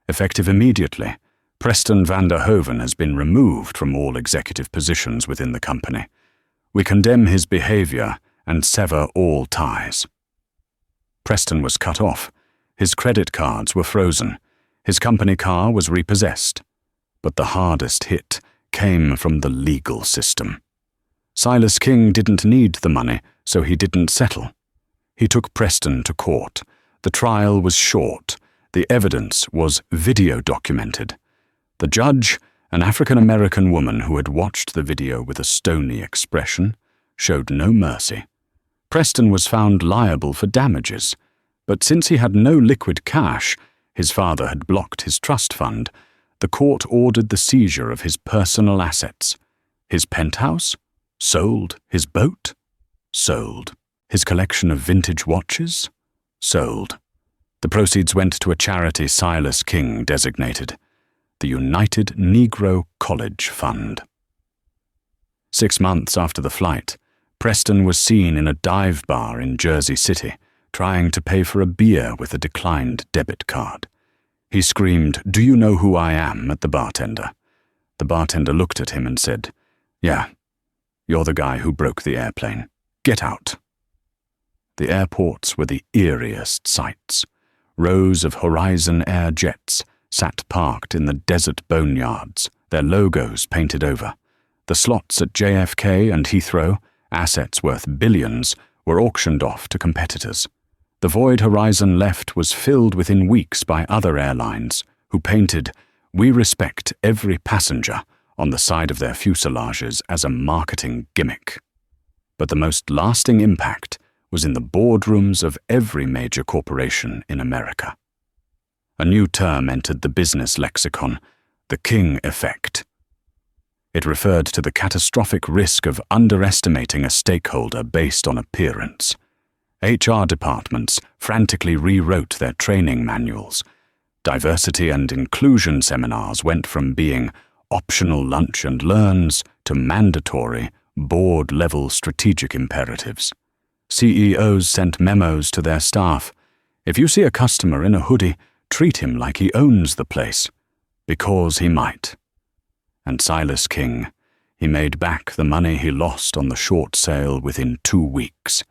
A: Effective immediately, Preston van der Hoeven has been removed from all executive positions within the company. We condemn his behavior and sever all ties. Preston was cut off. His credit cards were frozen. His company car was repossessed. But the hardest hit came from the legal system. Silas King didn't need the money, so he didn't settle. He took Preston to court. The trial was short. The evidence was video documented. The judge, an African-American woman who had watched the video with a stony expression, showed no mercy. Preston was found liable for damages, but since he had no liquid cash, his father had blocked his trust fund, the court ordered the seizure of his personal assets. His penthouse? Sold. His boat? Sold. His collection of vintage watches? Sold. The proceeds went to a charity Silas King designated, the United Negro College Fund. 6 months after the flight, Preston was seen in a dive bar in Jersey City, trying to pay for a beer with a declined debit card. He screamed, "Do you know who I am?" at the bartender. The bartender looked at him and said, "Yeah, you're the guy who broke the airplane. Get out." The airports were the eeriest sights. Rows of Horizon Air jets sat parked in the desert boneyards, their logos painted over. The slots at JFK and Heathrow, assets worth billions, were auctioned off to competitors. The void Horizon left was filled within weeks by other airlines, who painted, "We respect every passenger," on the side of their fuselages as a marketing gimmick. But the most lasting impact was in the boardrooms of every major corporation in America. A new term entered the business lexicon, the King effect. It referred to the catastrophic risk of underestimating a stakeholder based on appearance. HR departments frantically rewrote their training manuals. Diversity and inclusion seminars went from being optional lunch and learns to mandatory, board-level strategic imperatives. CEOs sent memos to their staff. If you see a customer in a hoodie, treat him like he owns the place, because he might. And Silas King, he made back the money he lost on the short sale within 2 weeks.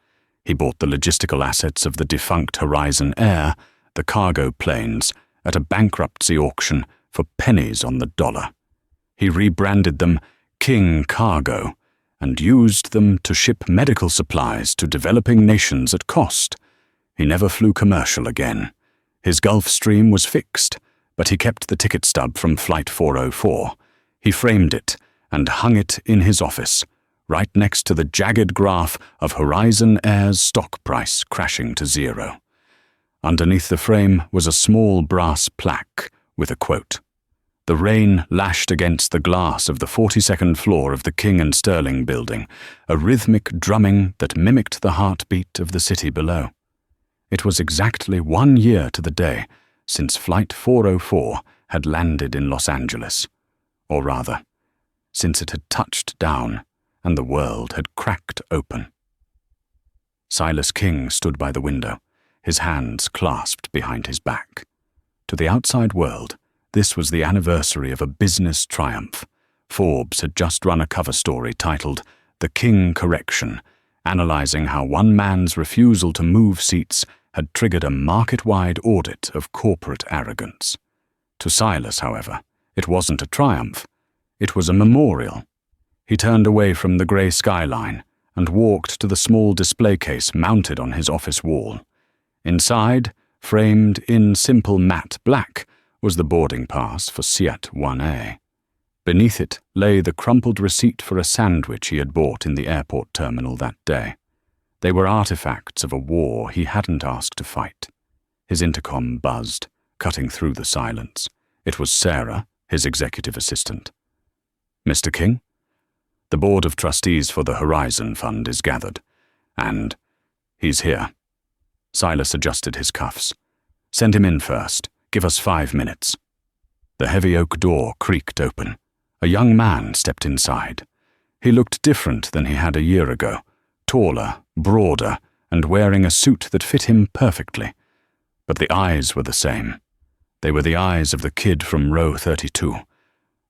A: He bought the logistical assets of the defunct Horizon Air, the cargo planes, at a bankruptcy auction for pennies on the dollar. He rebranded them King Cargo and used them to ship medical supplies to developing nations at cost. He never flew commercial again. His Gulfstream was fixed, but he kept the ticket stub from Flight 404. He framed it and hung it in his office, right next to the jagged graph of Horizon Air's stock price crashing to zero. Underneath the frame was a small brass plaque with a quote. The rain lashed against the glass of the 42nd floor of the King and Sterling building, a rhythmic drumming that mimicked the heartbeat of the city below. It was exactly 1 year to the day since Flight 404 had landed in Los Angeles, or rather, since it had touched down and the world had cracked open. Silas King stood by the window, his hands clasped behind his back. To the outside world, this was the anniversary of a business triumph. Forbes had just run a cover story titled "The King Correction," analyzing how one man's refusal to move seats had triggered a market-wide audit of corporate arrogance. To Silas, however, it wasn't a triumph. It was a memorial. He turned away from the grey skyline and walked to the small display case mounted on his office wall. Inside, framed in simple matte black, was the boarding pass for Seat 1A. Beneath it lay the crumpled receipt for a sandwich he had bought in the airport terminal that day. They were artifacts of a war he hadn't asked to fight. His intercom buzzed, cutting through the silence. It was Sarah, his executive assistant. "Mr. King? The Board of Trustees for the Horizon Fund is gathered, and he's here." Silas adjusted his cuffs. "Send him in first. Give us 5 minutes." The heavy oak door creaked open. A young man stepped inside. He looked different than he had a year ago, taller, broader, and wearing a suit that fit him perfectly. But the eyes were the same. They were the eyes of the kid from row 32,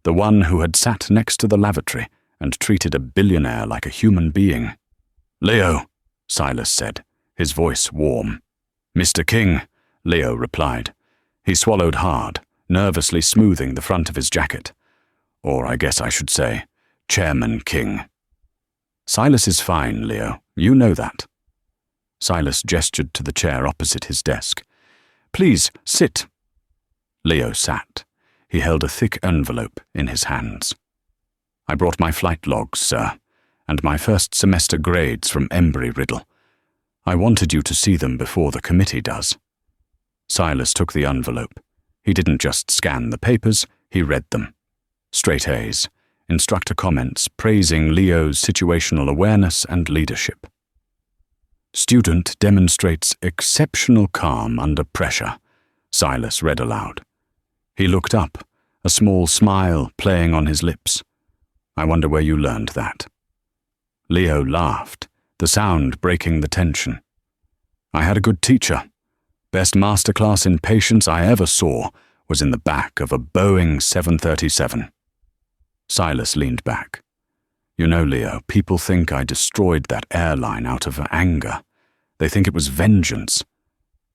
A: the one who had sat next to the lavatory and treated a billionaire like a human being. "Leo," Silas said, his voice warm. "Mr. King," Leo replied. He swallowed hard, nervously smoothing the front of his jacket. Or I guess I should say, Chairman King. "Silas is fine, Leo. You know that." Silas gestured to the chair opposite his desk. "Please, sit." Leo sat. He held a thick envelope in his hands. "I brought my flight logs, sir, and my first semester grades from Embry-Riddle. I wanted you to see them before the committee does." Silas took the envelope. He didn't just scan the papers, he read them. Straight A's, instructor comments praising Leo's situational awareness and leadership. "Student demonstrates exceptional calm under pressure," Silas read aloud. He looked up, a small smile playing on his lips. "I wonder where you learned that." Leo laughed, the sound breaking the tension. "I had a good teacher. Best masterclass in patience I ever saw was in the back of a Boeing 737. Silas leaned back. "You know, Leo, people think I destroyed that airline out of anger. They think it was vengeance.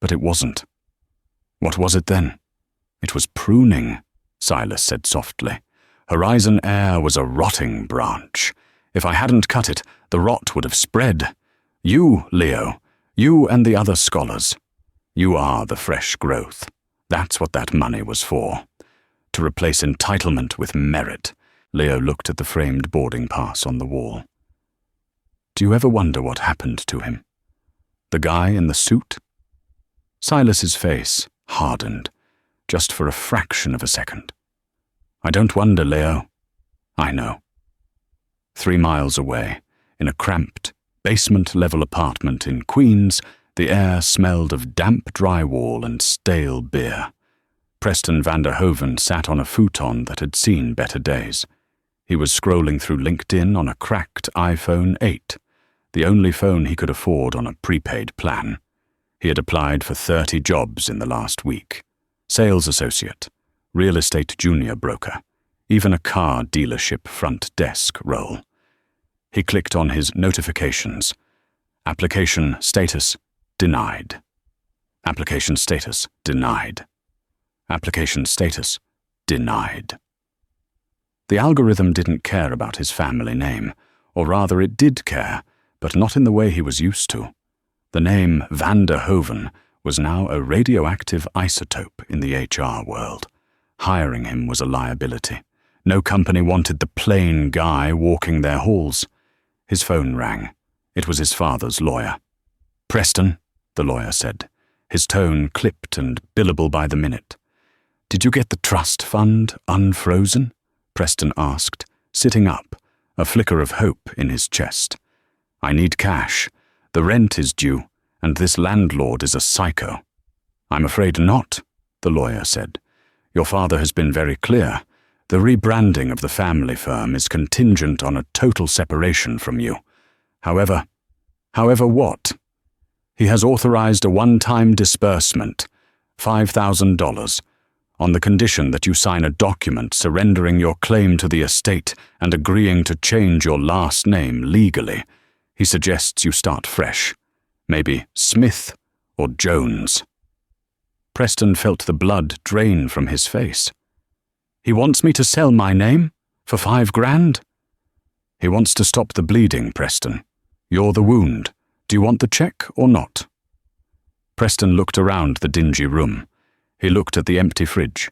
A: But it wasn't." "What was it then?" "It was pruning," Silas said softly. "Horizon Air was a rotting branch. If I hadn't cut it, the rot would have spread. You, Leo, you and the other scholars. You are the fresh growth. That's what that money was for. To replace entitlement with merit." Leo looked at the framed boarding pass on the wall. "Do you ever wonder what happened to him? The guy in the suit?" Silas's face hardened, just for a fraction of a second. "I don't wonder, Leo. I know." 3 miles away, in a cramped, basement-level apartment in Queens, the air smelled of damp drywall and stale beer. Preston Vanderhoven sat on a futon that had seen better days. He was scrolling through LinkedIn on a cracked iPhone 8, the only phone he could afford on a prepaid plan. He had applied for 30 jobs in the last week. Sales associate, real estate junior broker, even a car dealership front desk role. He clicked on his notifications. Application status denied. Application status denied. Application status denied. The algorithm didn't care about his family name, or rather it did care, but not in the way he was used to. The name Vanderhoven was now a radioactive isotope in the HR world. Hiring him was a liability. No company wanted the plain guy walking their halls. His phone rang. It was his father's lawyer. "Preston," the lawyer said, his tone clipped and billable by the minute. "Did you get the trust fund unfrozen?" Preston asked, sitting up, a flicker of hope in his chest. "I need cash. The rent is due, and this landlord is a psycho." "I'm afraid not," the lawyer said. "Your father has been very clear. The rebranding of the family firm is contingent on a total separation from you. However what? He has authorized a one-time disbursement, $5,000, on the condition that you sign a document surrendering your claim to the estate and agreeing to change your last name legally. He suggests you start fresh. Maybe Smith or Jones. Preston felt the blood drain from his face. He wants me to sell my name? For $5,000? He wants to stop the bleeding, Preston. You're the wound. Do you want the check or not? Preston looked around the dingy room. He looked at the empty fridge.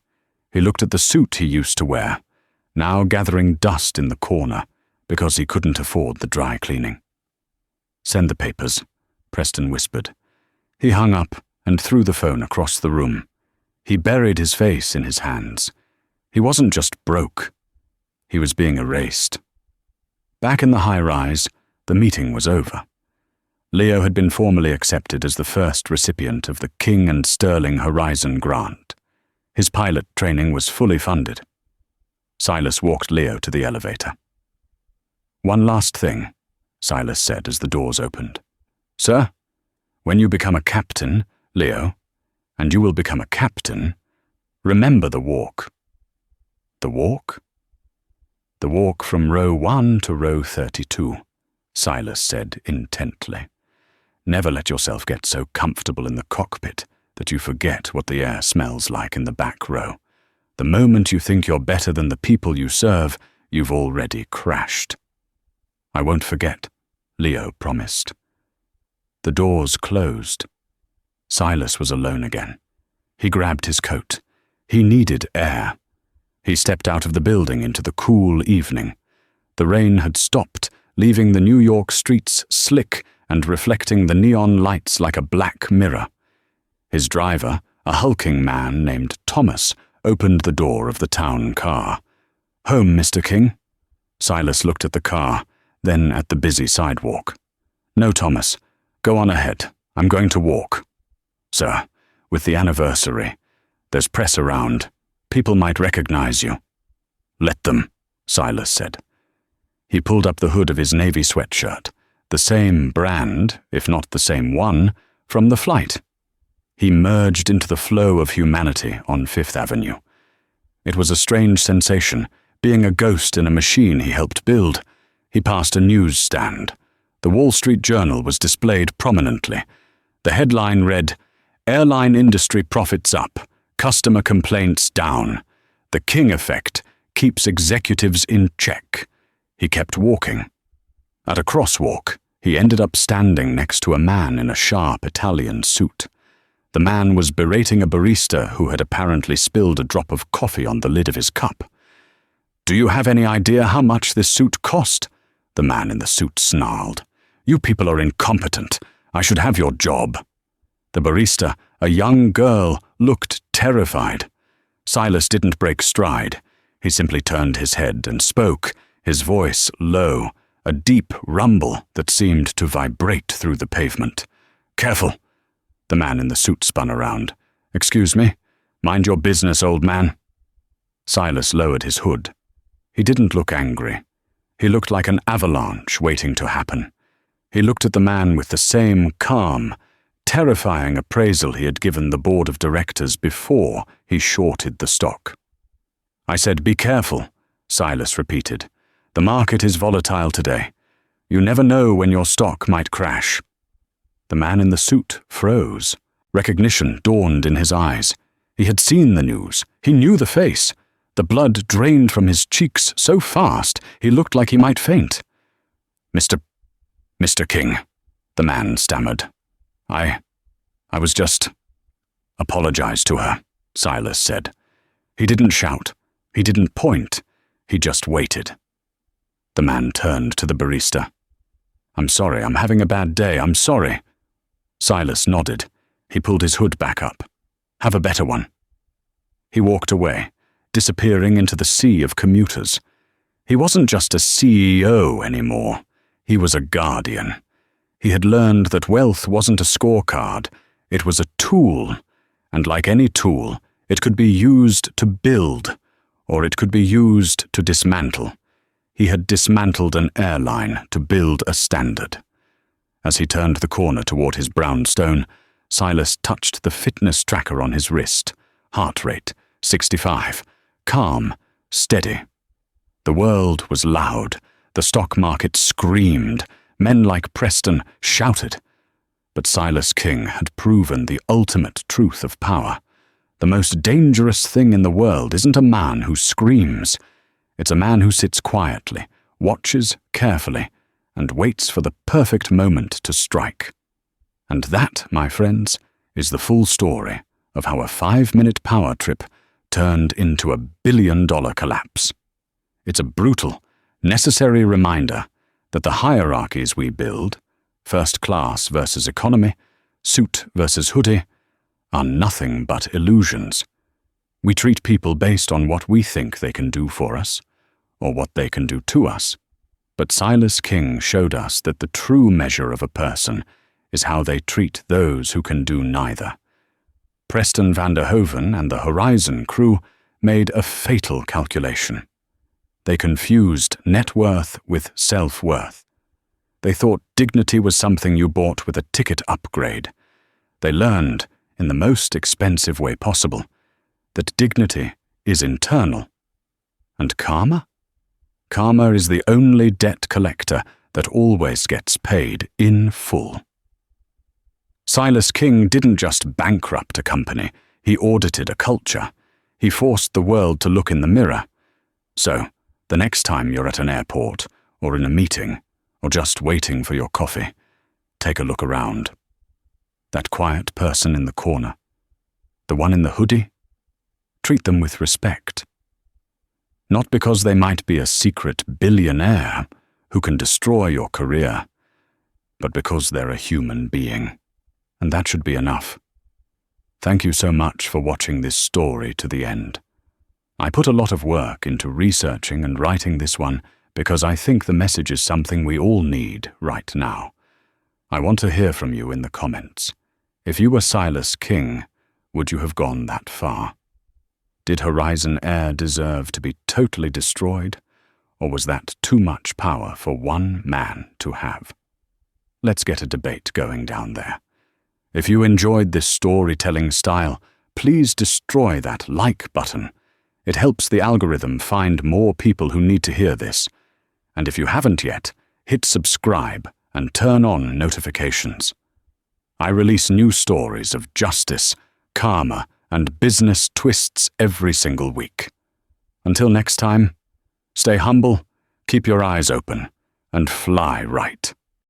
A: He looked at the suit he used to wear, now gathering dust in the corner because he couldn't afford the dry cleaning. Send the papers, Preston whispered. He hung up and threw the phone across the room. He buried his face in his hands. He wasn't just broke. He was being erased. Back in the high-rise, the meeting was over. Leo had been formally accepted as the first recipient of the King and Sterling Horizon grant. His pilot training was fully funded. Silas walked Leo to the elevator. "One last thing," Silas said as the doors opened. "Sir, when you become a captain, Leo, and you will become a captain, remember the walk." "The walk?" "The walk from row 1 to row 32, Silas said intently. "Never let yourself get so comfortable in the cockpit that you forget what the air smells like in the back row. The moment you think you're better than the people you serve, you've already crashed." "I won't forget," Leo promised. The doors closed. Silas was alone again. He grabbed his coat. He needed air. He stepped out of the building into the cool evening. The rain had stopped, leaving the New York streets slick and reflecting the neon lights like a black mirror. His driver, a hulking man named Thomas, opened the door of the town car. "Home, Mr. King?" Silas looked at the car, then at the busy sidewalk. "No, Thomas. Go on ahead. I'm going to walk." "Sir, with the anniversary, there's press around. People might recognize you." "Let them," Silas said. He pulled up the hood of his navy sweatshirt, the same brand, if not the same one, from the flight. He merged into the flow of humanity on Fifth Avenue. It was a strange sensation, being a ghost in a machine he helped build. He passed a newsstand. The Wall Street Journal was displayed prominently. The headline read, "Airline industry profits up, customer complaints down. The King effect keeps executives in check." He kept walking. At a crosswalk, he ended up standing next to a man in a sharp Italian suit. The man was berating a barista who had apparently spilled a drop of coffee on the lid of his cup. "Do you have any idea how much this suit cost?" the man in the suit snarled. "You people are incompetent. I should have your job." The barista, a young girl, looked terrified. Silas didn't break stride. He simply turned his head and spoke, his voice low, a deep rumble that seemed to vibrate through the pavement. "Careful." The man in the suit spun around. "Excuse me? Mind your business, old man." Silas lowered his hood. He didn't look angry. He looked like an avalanche waiting to happen. He looked at the man with the same calm, terrifying appraisal he had given the board of directors before he shorted the stock. "I said be careful," Silas repeated. "The market is volatile today. You never know when your stock might crash." The man in the suit froze. Recognition dawned in his eyes. He had seen the news. He knew the face. The blood drained from his cheeks so fast he looked like he might faint. Mr. King," the man stammered. I was just—" "Apologize to her," Silas said. He didn't shout. He didn't point. He just waited. The man turned to the barista. "I'm sorry, I'm having a bad day, I'm sorry." Silas nodded. He pulled his hood back up. "Have a better one." He walked away, disappearing into the sea of commuters. He wasn't just a CEO anymore. He was a guardian. He had learned that wealth wasn't a scorecard. It was a tool, and like any tool, it could be used to build, or it could be used to dismantle. He had dismantled an airline to build a standard. As he turned the corner toward his brownstone, Silas touched the fitness tracker on his wrist. Heart rate, 65. Calm, steady. The world was loud. The stock market screamed. Men like Preston shouted. But Silas King had proven the ultimate truth of power. The most dangerous thing in the world isn't a man who screams. It's a man who sits quietly, watches carefully, and waits for the perfect moment to strike. And that, my friends, is the full story of how a 5-minute power trip turned into a billion-dollar collapse. It's a brutal, necessary reminder that the hierarchies we build, first class versus economy, suit versus hoodie, are nothing but illusions. We treat people based on what we think they can do for us, or what they can do to us. But Silas King showed us that the true measure of a person is how they treat those who can do neither. Preston van der Hoeven and the Horizon crew made a fatal calculation. They confused net worth with self-worth. They thought dignity was something you bought with a ticket upgrade. They learned, in the most expensive way possible, that dignity is internal. And karma? Karma is the only debt collector that always gets paid in full. Silas King didn't just bankrupt a company, he audited a culture. He forced the world to look in the mirror. So, the next time you're at an airport, or in a meeting, or just waiting for your coffee, take a look around. That quiet person in the corner, the one in the hoodie, treat them with respect. Not because they might be a secret billionaire who can destroy your career, but because they're a human being. And that should be enough. Thank you so much for watching this story to the end. I put a lot of work into researching and writing this one because I think the message is something we all need right now. I want to hear from you in the comments. If you were Silas King, would you have gone that far? Did Horizon Air deserve to be totally destroyed, or was that too much power for one man to have? Let's get a debate going down there. If you enjoyed this storytelling style, please destroy that like button. It helps the algorithm find more people who need to hear this. And if you haven't yet, hit subscribe and turn on notifications. I release new stories of justice, karma, and business twists every single week. Until next time, stay humble, keep your eyes open, and fly right.